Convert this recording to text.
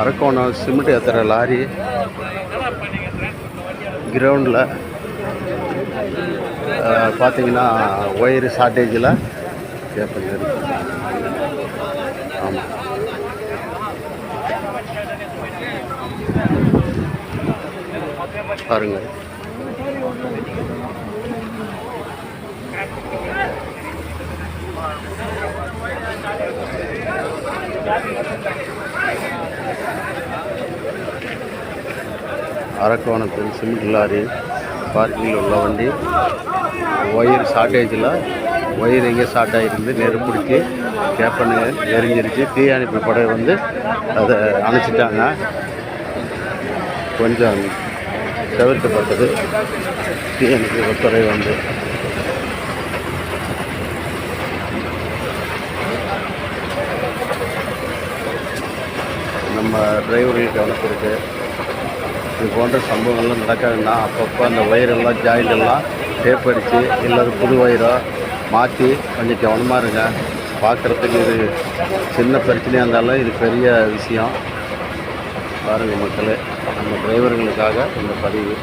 Arakkonam cement ஏற்றுற lorry கிரவுண்டில் பார்த்தீங்கன்னா wire ஷார்ட்டேஜில் கேட்பீங்க. ஆமாம், பாருங்கள். அரக்கோணத்தில் சிமெண்ட் லாரி பார்க்கிங்கில் உள்ள வண்டி ஒயர் ஷார்ட்டேஜில் ஒயர் எங்கே ஷார்ட் ஆகிருந்து நெருப்பிடிச்சி கேப்பனு எரிஞ்சிருச்சு. தீயணைப்பு படை வந்து அதை அணைச்சிட்டாங்க. கொஞ்சம் தவிர்க்கப்பட்டது தீயணைப்பு துறை வந்து. நம்ம டிரைவர்களுக்கு கவனத்திற்கு இது போன்ற சம்பவங்கள்லாம் நடக்காதுன்னா அப்பப்போ அந்த ஒயரெல்லாம் ஜாயிண்டெல்லாம் டேப் அடித்து இல்லாத புது ஒயரோ மாற்றி கொஞ்சம் கவனமாக இருங்க. பார்க்குறதுக்கு இது சின்ன பிரச்சனையாக இருந்தாலும் இது பெரிய விஷயம். பாருங்கள் மக்களே, நம்ம டிரைவர்களுக்காக இந்த பதிவு.